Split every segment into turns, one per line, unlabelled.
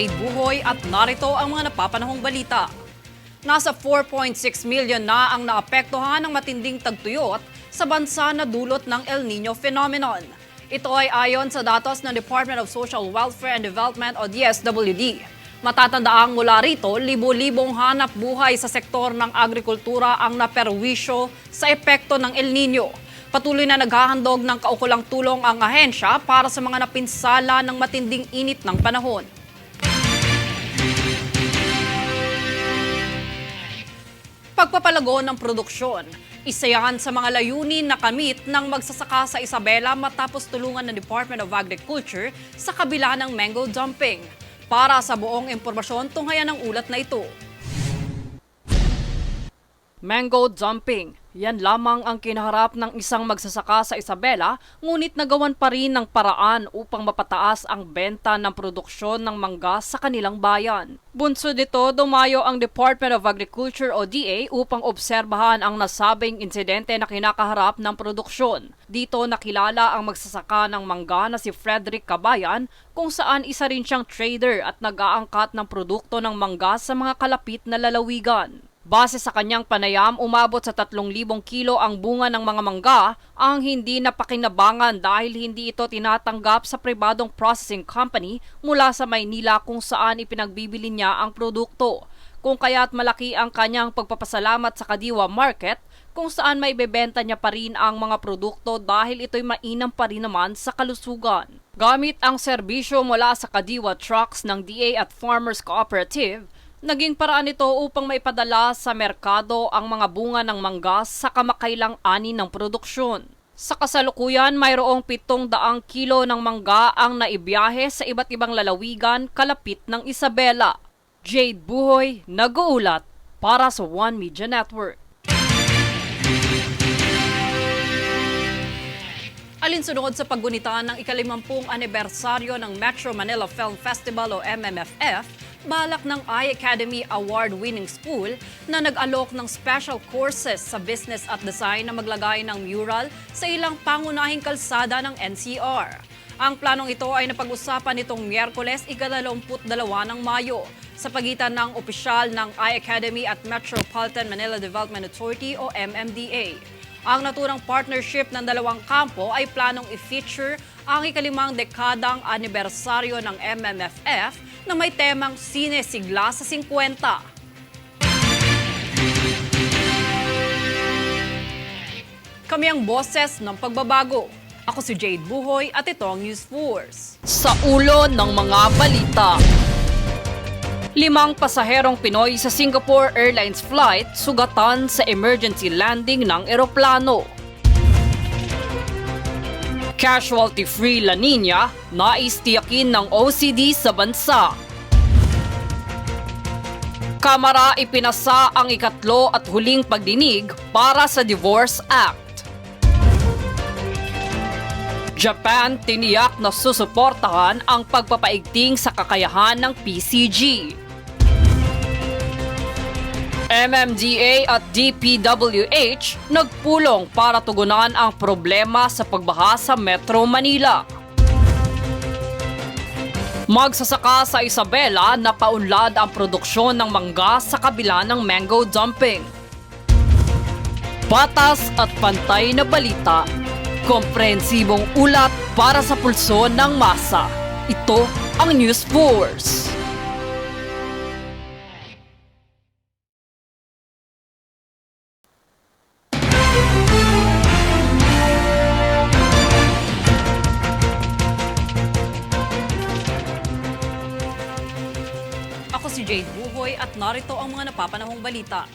Jade Buhoy at narito ang mga napapanahong balita. Nasa 4.6 million na ang naapektuhan ng matinding tagtuyot sa bansa na dulot ng El Nino phenomenon. Ito ay ayon sa datos ng Department of Social Welfare and Development o DSWD. Matatandaang mula rito, libo-libong hanap buhay sa sektor ng agrikultura ang naperwisyo sa epekto ng El Nino. Patuloy na naghahandog ng kaukulang tulong ang ahensya para sa mga napinsala ng matinding init ng panahon. Pagpapalago ng produksyon, isa yan sa mga layunin na kamit ng magsasaka sa Isabela matapos tulungan ng Department of Agriculture sa kabila ng mango dumping. Para sa buong impormasyon, tunghayan ang ulat na ito. Mango dumping. Yan lamang ang kinaharap ng isang magsasaka sa Isabela, ngunit nagawan pa rin ng paraan upang mapataas ang benta ng produksyon ng mangga sa kanilang bayan. Bunsod nito, dumayo ang Department of Agriculture o DA upang obserbahan ang nasabing insidente na kinakaharap ng produksyon. Dito nakilala ang magsasaka ng mangga na si Frederick Cabayan, kung saan isa rin siyang trader at nag-aangkat ng produkto ng mangga sa mga kalapit na lalawigan. Base sa kanyang panayam, umabot sa 3,000 kilo ang bunga ng mga mangga ang hindi napakinabangan dahil hindi ito tinatanggap sa pribadong processing company mula sa Maynila kung saan ipinagbibili niya ang produkto. Kung kaya't malaki ang kanyang pagpapasalamat sa Kadiwa Market kung saan may bebenta niya pa rin ang mga produkto dahil ito'y mainam pa rin naman sa kalusugan. Gamit ang serbisyo mula sa Kadiwa Trucks ng DA at Farmers Cooperative, naging paraan ito upang maipadala sa merkado ang mga bunga ng mangga sa kamakailang ani ng produksyon. Sa kasalukuyan, mayroong 700 kilo ng mangga ang naibiyahe sa iba't ibang lalawigan kalapit ng Isabela. Jade Buhoy, nag-uulat para sa One Media Network. Alinsunod sa paggunita ng ika-50 anibersaryo ng Metro Manila Film Festival o MMFF, balak ng iAcademy Award-winning school na nag-alok ng special courses sa business at design na maglagay ng mural sa ilang pangunahing kalsada ng NCR. Ang planong ito ay napag-usapan nitong Miyerkules, ika-22 ng Mayo sa pagitan ng opisyal ng iAcademy at Metropolitan Manila Development Authority o MMDA. Ang naturang partnership ng dalawang kampo ay planong i-feature ang ika-5 dekadang anibersaryo ng MMFF na may temang Sine Sigla sa 50. Kami ang boses ng pagbabago. Ako si Jade Buhoy at ito ang News Force. Sa ulo ng mga balita. 5 pasaherong Pinoy sa Singapore Airlines flight sugatan sa emergency landing ng eroplano. Casualty-free La Nina, nais tiyakin ng OCD sa bansa. Kamara ipinasa ang ikatlo at huling pagdinig para sa Divorce Act. Japan tiniyak na susuportahan ang pagpapaigting sa kakayahan ng PCG. MMDA at DPWH nagpulong para tugunan ang problema sa pagbaha sa Metro Manila. Magsasaka sa Isabela na paunlad ang produksyon ng mangga sa kabila ng mango dumping. Patas at pantay na balita. Komprehensibong ulat para sa pulso ng masa. Ito ang News Force. Ako si Jade Buhoy at narito ang mga napapanahong balita.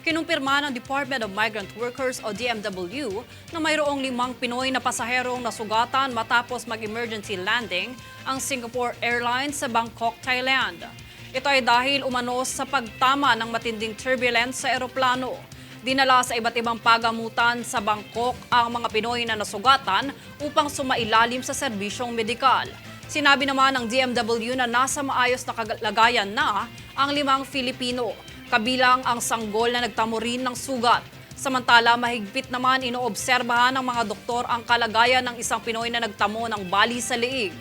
Kinumpirma ng Department of Migrant Workers o DMW na mayroong 5 Pinoy na pasaherong nasugatan matapos mag-emergency landing ang Singapore Airlines sa Bangkok, Thailand. Ito ay dahil umano sa pagtama ng matinding turbulence sa eroplano. Dinala sa iba't ibang pagamutan sa Bangkok ang mga Pinoy na nasugatan upang sumailalim sa serbisyong medikal. Sinabi naman ng DMW na nasa maayos na kalagayan na ang 5 Filipino, kabilang ang sanggol na nagtamo rin ng sugat. Samantala, mahigpit naman inoobserbahan ng mga doktor ang kalagayan ng isang Pinoy na nagtamo ng bali sa liig.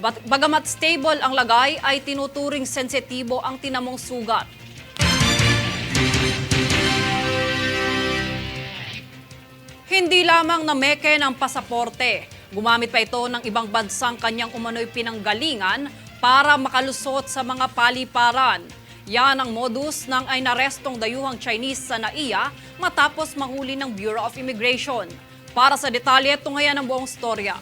Bagamat stable ang lagay ay tinuturing sensitibo ang tinamong sugat. Hindi lamang nameke ng pasaporte, gumamit pa ito ng ibang bansang kanyang umano'y pinanggalingan para makalusot sa mga paliparan. Yan ang modus ng ay narestong dayuhang Chinese sa NAIA matapos mahuli ng Bureau of Immigration. Para sa detalye, tungayan ang buong storya.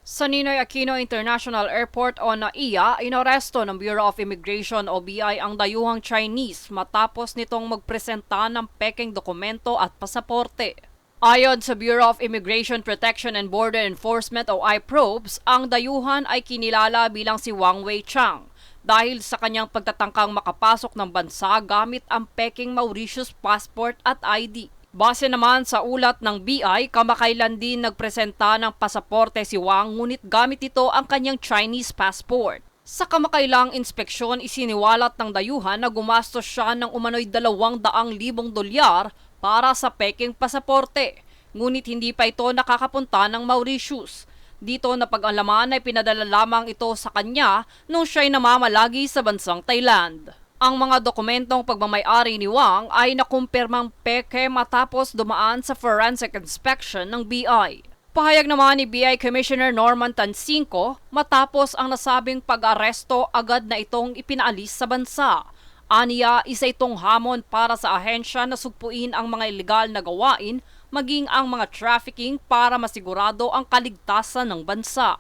Sa Ninoy Aquino International Airport o NAIA, inaresto ng Bureau of Immigration o BI ang dayuhang Chinese matapos nitong magpresenta ng pekeng dokumento at pasaporte. Ayon sa Bureau of Immigration Protection and Border Enforcement o IPROBS, ang dayuhan ay kinilala bilang si Wang Weichang dahil sa kanyang pagtatangkang makapasok ng bansa gamit ang pekeng Mauritius passport at ID. Base naman sa ulat ng BI, kamakailan din nagpresenta ng pasaporte si Wang ngunit gamit ito ang kanyang Chinese passport. Sa kamakailang inspeksyon, isiniwalat ng dayuhan na gumastos siya ng umano'y 200,000 dolyar para sa pekeng pasaporte, ngunit hindi pa ito nakakapunta ng Mauritius. Dito na pag-alaman ay pinadala lamang ito sa kanya nung siya'y namamalagi sa bansang Thailand. Ang mga dokumentong pagmamay-ari ni Wang ay nakumpirmang peke matapos dumaan sa forensic inspection ng BI. Pahayag naman ni BI Commissioner Norman Tansinko, matapos ang nasabing pag-aresto agad na itong ipinaalis sa bansa. Aniya, isa itong hamon para sa ahensya na sugpuin ang mga ilegal na gawain, maging ang mga trafficking para masigurado ang kaligtasan ng bansa.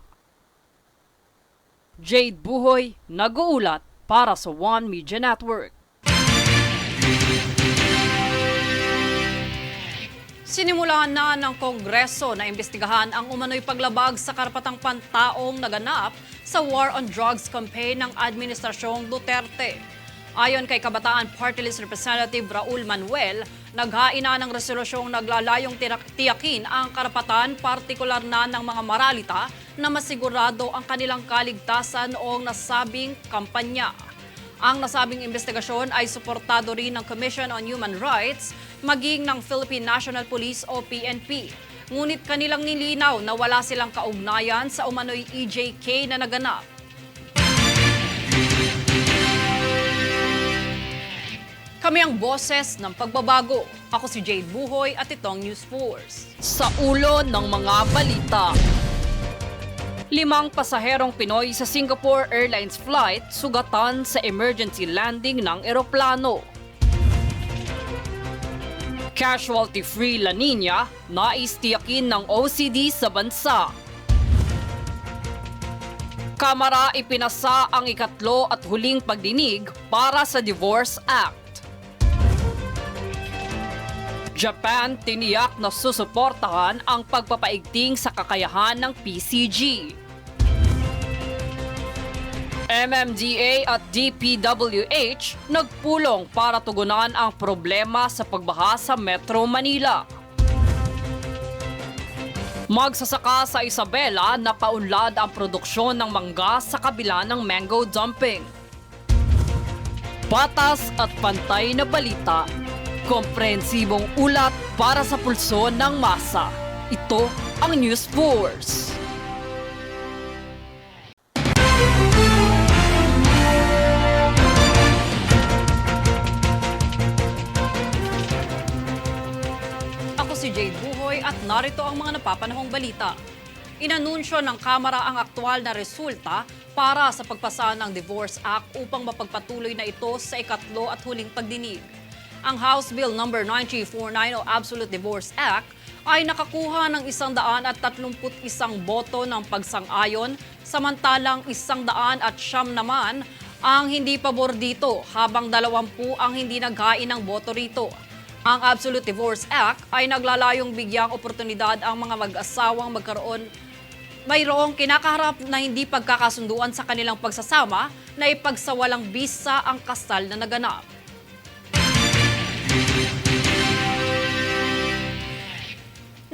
Jade Buhoy, nag-uulat para sa One Media Network. Sinimulan na ng Kongreso na imbestigahan ang umano'y paglabag sa karapatang pantaong naganap sa War on Drugs campaign ng Administrasyong Duterte. Ayon kay Kabataan Party List Representative Raul Manuel, naghain na ng resolusyong naglalayong tiyakin ang karapatan partikular na ng mga maralita na masigurado ang kanilang kaligtasan o nasabing kampanya. Ang nasabing investigasyon ay suportado rin ng Commission on Human Rights, maging ng Philippine National Police o PNP. Ngunit kanilang nilinaw na wala silang kaugnayan sa umano'y EJK na naganap. Kami ang boses ng pagbabago. Ako si Jade Buhoy at itong News Force. Sa ulo ng mga balita. 5 pasaherong Pinoy sa Singapore Airlines flight sugatan sa emergency landing ng eroplano. Casualty-free La Nina, nais tiyakin ng OCD sa bansa. Kamara ipinasa ang ikatlo at huling pagdinig para sa Divorce Act. Japan tiniyak na susuportahan ang pagpapaigting sa kakayahan ng PCG. MMDA at DPWH nagpulong para tugunan ang problema sa pagbaha sa Metro Manila. Magsasaka sa Isabela na paunlad ang produksyon ng mangga sa kabila ng mango dumping. Patas at pantay na balita. Komprehensibong ulat para sa pulso ng masa. Ito ang News Force. Ako si Jade Buhoy at narito ang mga napapanahong balita. Inanunsyo ng Kamara ang aktwal na resulta para sa pagpasa ng Divorce Act upang mapagpatuloy na ito sa ikatlo at huling pagdinig. Ang House Bill No. 9349 o Absolute Divorce Act ay nakakuha ng 131 boto ng pagsang-ayon, samantalang 109 naman ang hindi pabor dito, habang 20 ang hindi naghain ng boto rito. Ang Absolute Divorce Act ay naglalayong bigyang oportunidad ang mga mag-asawang mayroong kinakaharap na hindi pagkakasunduan sa kanilang pagsasama na ipagsawalang bisa ang kasal na naganap.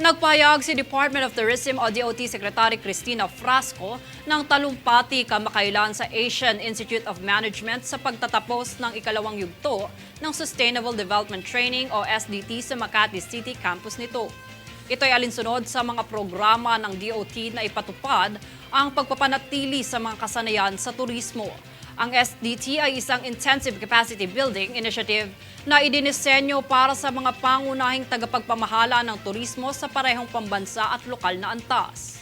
Nagpayag si Department of Tourism o DOT Secretary Cristina Frasco ng talumpati kamakailan sa Asian Institute of Management sa pagtatapos ng ikalawang yugto ng Sustainable Development Training o SDT sa Makati City campus nito. Ito ay alinsunod sa mga programa ng DOT na ipatupad ang pagpapanatili sa mga kasanayan sa turismo. Ang SDT ay isang intensive capacity building initiative na idinisenyo para sa mga pangunahing tagapagpamahala ng turismo sa parehong pambansa at lokal na antas.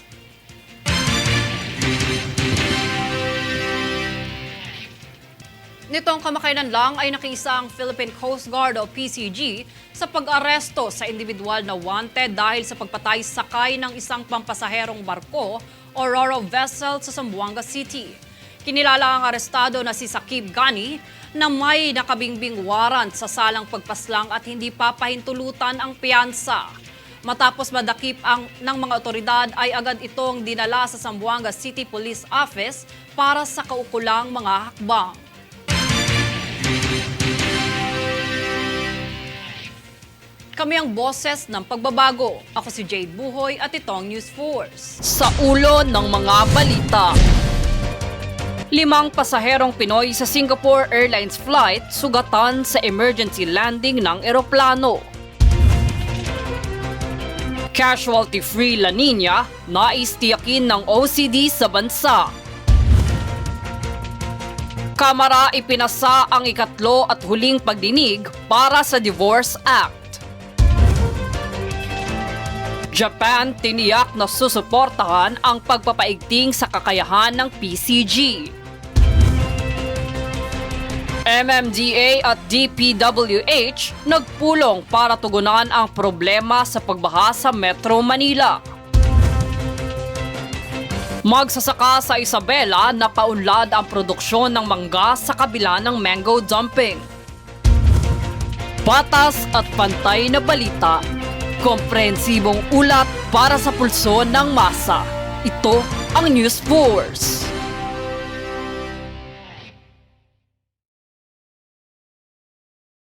Nitong kamakailan lang ay nakiisa ang Philippine Coast Guard o PCG sa pag-aresto sa individual na wanted dahil sa pagpatay sakay ng isang pampasaherong barko o Ro-Ro vessel sa Zamboanga City. Kinilala ang arestado na si Sakib Gani na may nakabingbing warrant sa salang pagpaslang at hindi papahintulutan ang piyansa. Matapos madakip ng mga otoridad ay agad itong dinala sa Zamboanga City Police Office para sa kaukulang mga hakbang. Kami ang boses ng pagbabago. Ako si Jade Buhoy at ito ang News Force. Sa ulo ng mga balita. 5 pasaherong Pinoy sa Singapore Airlines flight sugatan sa emergency landing ng eroplano. Casualty-free La Nina, nais tiyakin ng OCD sa bansa. Kamara ipinasa ang ikatlo at huling pagdinig para sa Divorce Act. Japan tiniyak na susuportahan ang pagpapaigting sa kakayahan ng PCG. MMDA at DPWH nagpulong para tugunan ang problema sa pagbaha sa Metro Manila. Magsasaka sa Isabela na paunlad ang produksyon ng mangga sa kabila ng mango dumping. Patas at pantay na balita. Komprehensibong ulat para sa pulso ng masa. Ito ang News Force.